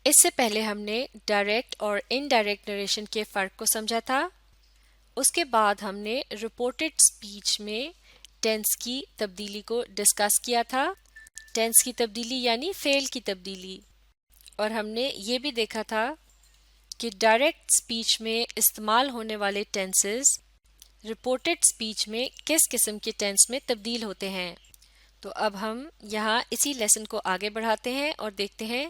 اس سے پہلے ہم نے ڈائریکٹ اور انڈائریکٹ نریشن کے فرق کو سمجھا تھا. اس کے بعد ہم نے رپورٹڈ اسپیچ میں ٹینس کی تبدیلی کو ڈسکس کیا تھا. ٹینس کی تبدیلی یعنی فعل کی تبدیلی. اور ہم نے یہ بھی دیکھا تھا کہ ڈائریکٹ اسپیچ میں استعمال ہونے والے ٹینسز رپورٹڈ اسپیچ میں کس قسم کے ٹینس میں تبدیل ہوتے ہیں. تو اب ہم یہاں اسی لیسن کو آگے بڑھاتے ہیں اور دیکھتے ہیں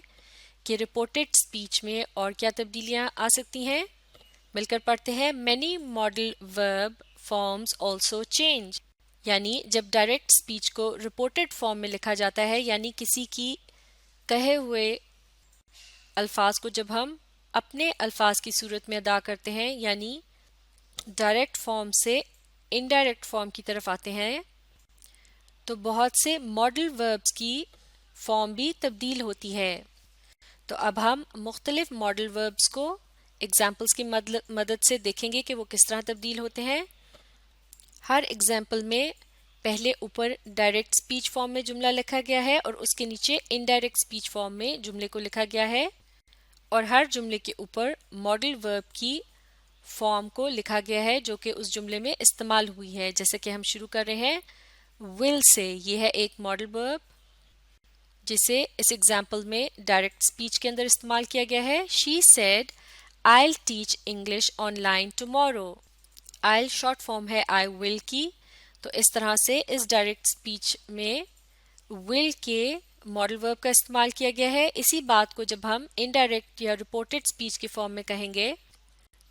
کہ رپورٹڈ اسپیچ میں اور کیا تبدیلیاں آ سکتی ہیں. مل کر پڑھتے ہیں. مینی ماڈل ورب فارمز آلسو چینج. یعنی جب ڈائریکٹ اسپیچ کو رپورٹڈ فارم میں لکھا جاتا ہے یعنی کسی کی کہے ہوئے الفاظ کو جب ہم اپنے الفاظ کی صورت میں ادا کرتے ہیں یعنی ڈائریکٹ فارم سے انڈائریکٹ فارم کی طرف آتے ہیں تو بہت سے ماڈل وربز کی فارم بھی تبدیل ہوتی ہے. تو اب ہم مختلف ماڈل وربز کو ایگزامپلس کی مدد سے دیکھیں گے کہ وہ کس طرح تبدیل ہوتے ہیں. ہر ایگزامپل میں پہلے اوپر ڈائریکٹ اسپیچ فارم میں جملہ لکھا گیا ہے اور اس کے نیچے انڈائریکٹ اسپیچ فارم میں جملے کو لکھا گیا ہے اور ہر جملے کے اوپر ماڈل ورب کی فارم کو لکھا گیا ہے جو کہ اس جملے میں استعمال ہوئی ہے. جیسے کہ ہم شروع کر رہے ہیں ول سے. یہ ہے ایک ماڈل ورب جسے اس ایگزامپل میں ڈائریکٹ اسپیچ کے اندر استعمال کیا گیا ہے. She said I'll teach English online tomorrow. I'll short form ہے I will کی. تو اس طرح سے اس ڈائریکٹ اسپیچ میں will کے ماڈل ورب کا استعمال کیا گیا ہے. اسی بات کو جب ہم انڈائریکٹ یا رپورٹڈ اسپیچ کی فارم میں کہیں گے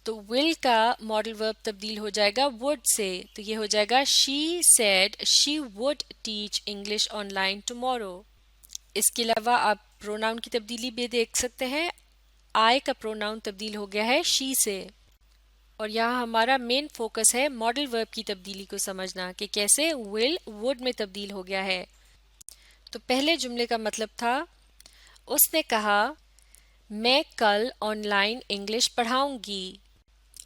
تو will کا ماڈل ورب تبدیل ہو جائے گا would سے. تو یہ ہو جائے گا she said she would teach English online tomorrow. اس کے علاوہ آپ پروناؤن کی تبدیلی بھی دیکھ سکتے ہیں. I کا پروناؤن تبدیل ہو گیا ہے she سے. اور یہاں ہمارا مین فوکس ہے ماڈل ورب کی تبدیلی کو سمجھنا کہ کیسے will would میں تبدیل ہو گیا ہے. تو پہلے جملے کا مطلب تھا اس نے کہا میں کل آن لائن انگلش پڑھاؤں گی.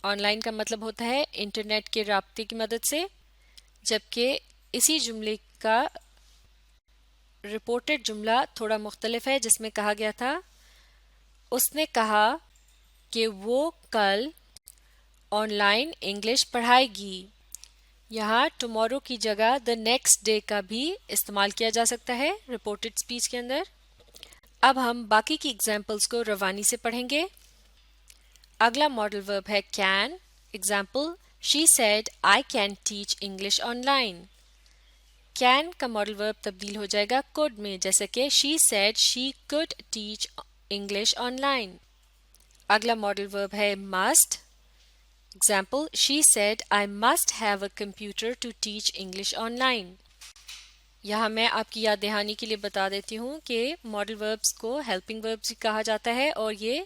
آن لائن کا مطلب ہوتا ہے انٹرنیٹ کے رابطے کی مدد سے. جبکہ اسی جملے کا رپورٹڈ جملہ تھوڑا مختلف ہے جس میں کہا گیا تھا اس نے کہا کہ وہ کل آن لائن انگلش پڑھائے گی. یہاں ٹمورو کی جگہ دا نیکسٹ ڈے کا بھی استعمال کیا جا سکتا ہے رپورٹڈ اسپیچ کے اندر. اب ہم باقی کی ایگزامپلس کو روانی سے پڑھیں گے. اگلا ماڈل ورب ہے can. Example she said I can teach English online. Can کا ماڈل ورب تبدیل ہو جائے گا could میں جیسے کہ she said she could teach English online. اگلا ماڈل ورب ہے must. Example she said I must have a computer to teach English online. یہاں میں آپ کی یاد دہانی کے لیے بتا دیتی ہوں کہ ماڈل وربس کو ہیلپنگ وربس کہا جاتا ہے اور یہ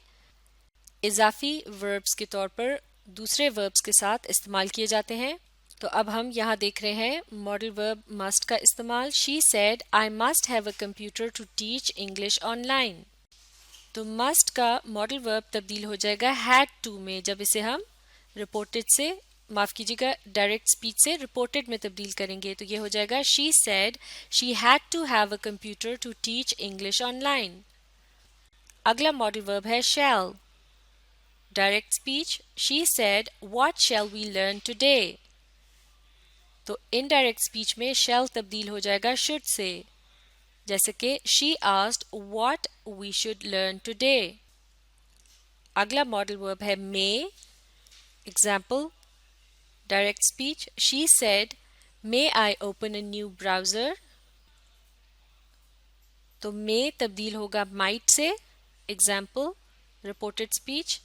اضافی وربس کے طور پر دوسرے وربس کے ساتھ استعمال کیے جاتے ہیں. تو اب ہم یہاں دیکھ رہے ہیں ماڈل ورب مسٹ کا استعمال. She said I must have a computer to teach English online. تو مسٹ کا ماڈل ورب تبدیل ہو جائے گا ہیڈ ٹو میں جب اسے ہم رپورٹڈ سے معاف کیجیے گا ڈائریکٹ اسپیچ سے رپورٹڈ میں تبدیل کریں گے. تو یہ ہو جائے گا she said she had to have a computer to teach English online. اگلا ماڈل ورب ہے shall. Direct speech she said what shall we learn today. تو انڈائریکٹ اسپیچ میں شیل تبدیل ہو جائے گا شوڈ سے جیسے کہ she asked what we should learn today. اگلا ماڈل ورب ہے مے. Example direct speech she said may I open a new browser. تو مے تبدیل ہوگا مائٹ سے. Example reported speech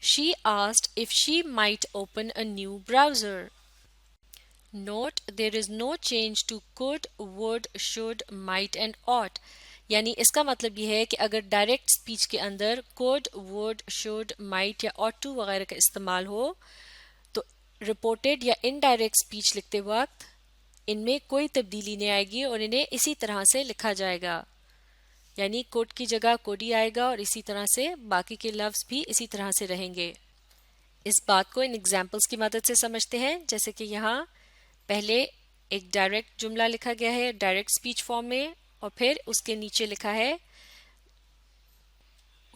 she asked if she might open a new browser. Note there is no change to could, would, should, might and ought. یعنی اس کا مطلب یہ ہے کہ اگر ڈائریکٹ اسپیچ کے اندر could, would, should, might یا ought to وغیرہ کا استعمال ہو تو رپورٹڈ یا انڈائریکٹ اسپیچ لکھتے وقت ان میں کوئی تبدیلی نہیں آئے گی اور انہیں اسی طرح سے لکھا جائے گا. یعنی could کی جگہ could ہی آئے گا اور اسی طرح سے باقی کے لفظ بھی اسی طرح سے رہیں گے. اس بات کو ان ایگزامپلس کی مدد سے سمجھتے ہیں. جیسے کہ یہاں پہلے ایک ڈائریکٹ جملہ لکھا گیا ہے ڈائریکٹ اسپیچ فارم میں اور پھر اس کے نیچے لکھا ہے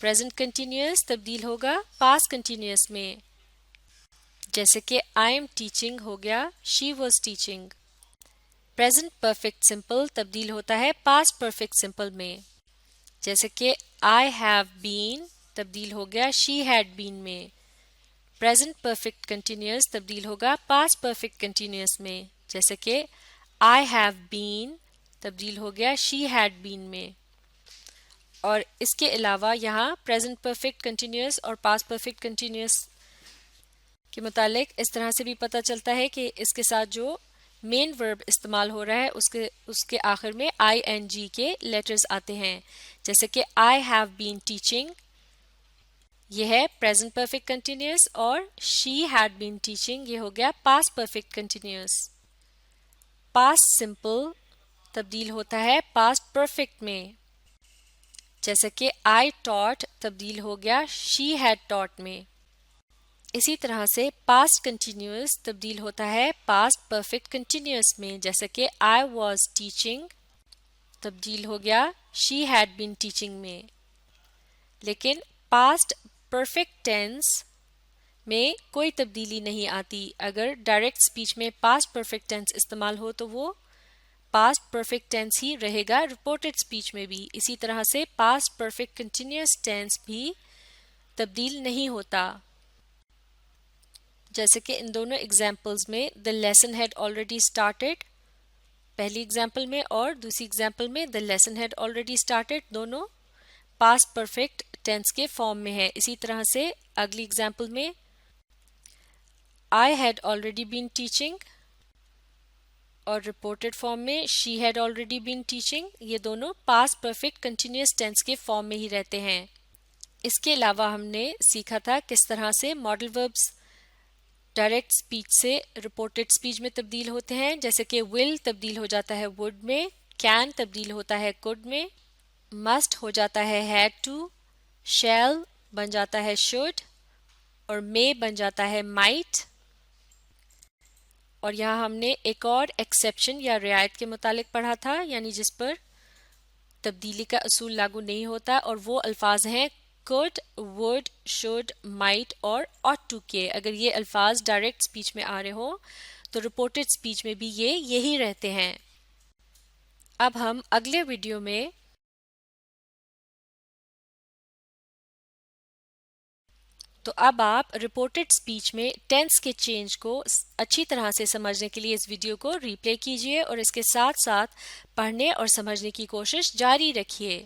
present continuous تبدیل ہوگا past continuous میں، جیسے کہ I am teaching ہو گیا she was teaching. present perfect simple تبدیل ہوتا ہے past perfect simple میں، جیسے کہ I have been تبدیل ہو گیا she had been میں. present perfect continuous تبدیل ہوگا past perfect continuous میں، جیسے کہ I have been تبدیل ہو گیا she had been میں. اور اس کے علاوہ یہاں present perfect continuous اور past perfect continuous کے متعلق اس طرح سے بھی پتہ چلتا ہے کہ اس کے ساتھ جو مین ورب استعمال ہو رہا ہے اس کے آخر میں ing کے لیٹرز آتے ہیں، جیسے کہ I have been teaching یہ ہے present perfect continuous اور she had been teaching یہ ہو گیا past perfect continuous. past simple تبدیل ہوتا ہے past perfect میں، جیسے کہ I taught تبدیل ہو گیا she had taught میں. اسی طرح سے past continuous تبدیل ہوتا ہے past perfect continuous میں، جیسے کہ I was teaching تبدیل ہو گیا she had been teaching میں. لیکن past perfect tense میں کوئی تبدیلی نہیں آتی. اگر ڈائریکٹ اسپیچ میں past perfect tense استعمال ہو تو وہ past perfect tense ہی رہے گا reported speech میں بھی. اسی طرح سے past perfect continuous tense بھی تبدیل نہیں ہوتا، جیسے کہ ان دونوں ایگزامپلز میں the lesson had already started پہلی ایگزامپل میں اور دوسری ایگزامپل میں the lesson had already started دونوں past perfect tense کے فارم میں ہے. اسی طرح سے اگلی ایگزامپل میں I had already been teaching اور reported فارم میں she had already been teaching یہ دونوں past perfect continuous tense کے فارم میں ہی رہتے ہیں. اس کے علاوہ ہم نے سیکھا تھا کس طرح سے ماڈل وربس ڈائریکٹ اسپیچ سے رپورٹڈ اسپیچ میں تبدیل ہوتے ہیں، جیسے کہ will تبدیل ہو جاتا ہے would میں، can تبدیل ہوتا ہے could میں، must ہو جاتا ہے had to، shall بن جاتا ہے should اور may بن جاتا ہے might. اور یہاں ہم نے ایک اور ایکسیپشن یا رعایت کے متعلق پڑھا تھا، یعنی جس پر تبدیلی کا اصول لاگو نہیں ہوتا، اور وہ الفاظ ہیں could, would, should, might اور ought to کے. اگر یہ الفاظ ڈائریکٹ اسپیچ میں آ رہے ہوں تو رپورٹڈ اسپیچ میں بھی یہی رہتے ہیں. اب ہم اگلے ویڈیو میں تو اب آپ رپورٹڈ اسپیچ میں ٹینس کے چینج کو اچھی طرح سے سمجھنے کے لیے اس ویڈیو کو ری پلے کیجیے اور اس کے ساتھ ساتھ پڑھنے اور سمجھنے کی کوشش جاری رکھیے.